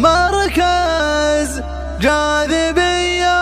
مركز جاذبية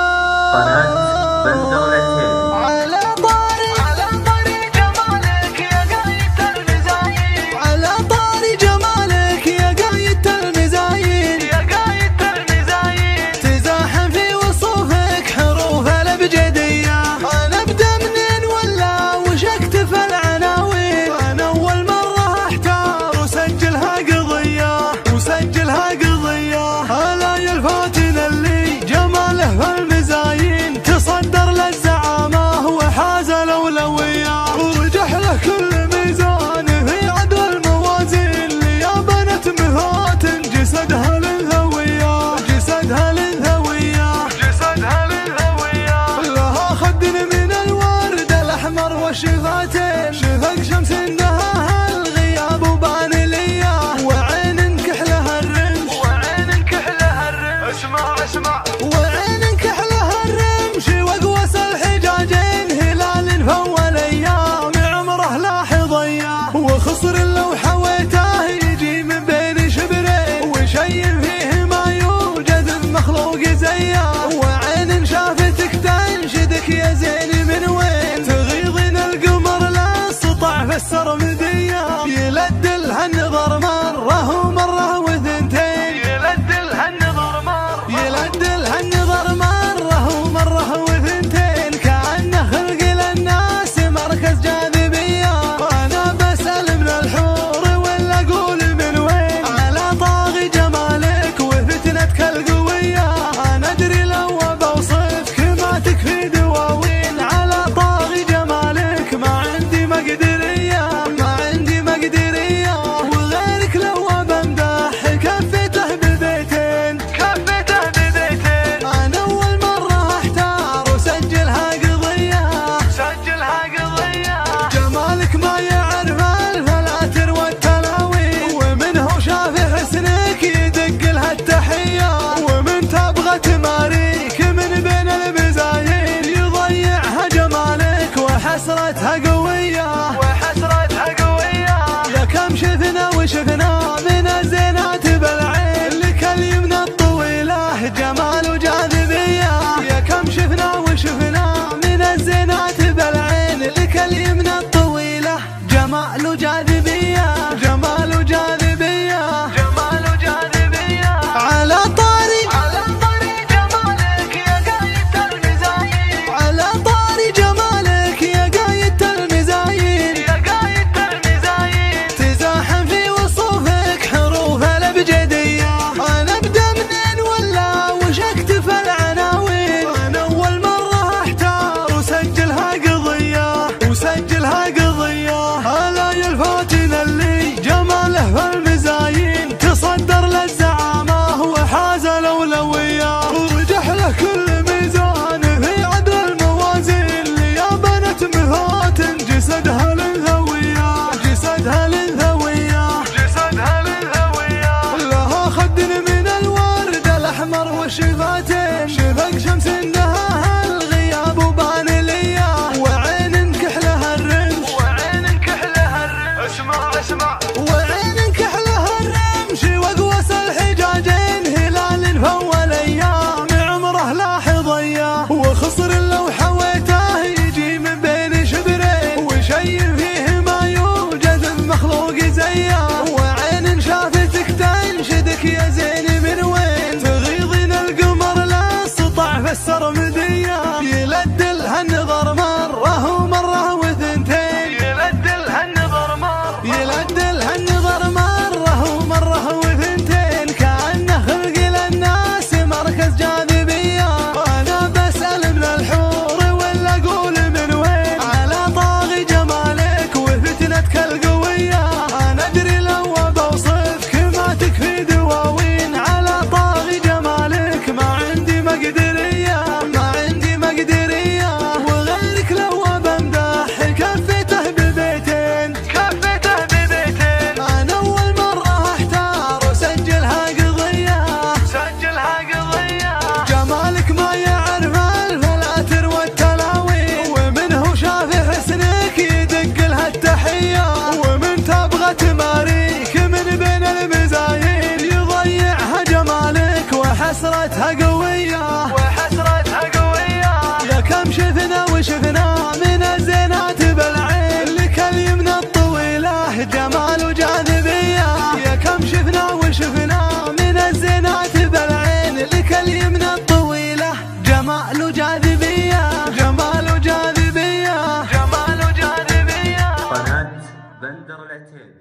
قناة بندولتين. على طاري جمالك يا قايد المزايين، على طاري جمالك يا قايد المزايين، يا قايد المزايين تزاحم في وصوفك حروف الابجدية. انا ابدا منين ولا وش اكتب العناوين؟ انا اول مرة احتار وسجلها قضية، وسجلها قضية. هلا يا الفاتن اللي جماله في المزايين تصدر للزعامة وحاز الأولوية، ورجح له كل ميزان في عدل الموازين. يا بنت مهات جسدها للهوية، جسدها للهوية، جسدها للهوية. لها خد من الورد الأحمر والشفاتين، شفق شمس النهار الغياب وبان لياه، وعين كحلها الرمش، وعين كحلها الرمش. اسمع وعين كحلها الرمش وقوس الحجاجين. هلال فول ايام عمره لاحظيه، وخصر لو حويته يجي من بين شبرين، وشي فيه ما يوجد بمخلوق زيه. وعين شافتك تنشدك يا زين من وين، تغيظين القمر لا استطاع في السرمديه. يلدلها النظر مره ومره وثنتين، يلدلها النظر مره، يلدلها النظر مره ومره وثنتين. كأنه خلق للناس مركز جاذبيه. وانا بسأل من الحور ولا اقول من وين، على طاغي جمالك وفتنتك القويه. انا ادري لو بوصفك ما تكفي دواوين، على طاغي جمالك ما عندي مقدريه، ما عندي مقدريه. وغيرك لو بمدح كفيته ببيتين، كفيته ببيتين. انا اول مره احتار وسجلها قضيه، سجلها قضيه. جمالك ما يعرف الفلاتر والتلاوين، ومن هو شاف حسنك يدق لها التحيه. ومن تبغى تماريك من بين المزايين، يضيعها جمالك وحسرتها قويه، وحسرتها قويه. يا كم شفنا وشفنا من الزينات بالعين، لك اليمنى الطويله جمال وجاذبيه. يا كم شفنا وشفنا من الزينات بالعين، لك اليمنى الطويله جمال وجاذبيه، جمال وجاذبيه، جمال وجاذبيه. على طاري جمالك يا قايد المزايين، على طاري جمالك يا قايد المزايين، يا قايد المزايين تزاحم في وصوفك حروف الابجديه. انا ابدا منين ولا وش اكتب العناوين؟ انا اول مره احتار وسجلها قضيه، وسجلها قضيه. هلا يا الفاتن اللي جماله في المزايين تصدر للزعامه وحاز الاولويه، ورجح له كل ميزان في عدل الموازين. يا بنت مهات جسدها للهويه، جسدها للهويه، جسدها للهويه. لها خد من الورد الاحمر والشفاتين، شفق شمس النهار الغياب وبان لياه، وعين كحلها الرمش، وعين كحلها الرمش. اسمع وعين كحلها الرمش وقوس الحجاجين. هلال فول ايام عمره لاحظيه، وخصر لو حويته يجي من بين شبرين، وشي فيه ما يوجد بمخلوق زيه. وعين شافتك تنشدك يا زين من وين، تغيظين القمر لا وحسرتها قوية وحسرتها قوية. يا كم شفنا وشفنا من الزينات بالعين، لك اليمنى الطويلة جمال وجاذبية. يا كم شفنا وشفنا من الزينات بالعين، لك اليمنى الطويلة جمال وجاذبية. جمال وجاذبية. جمال وجاذبية. قناة بندر العتيبي.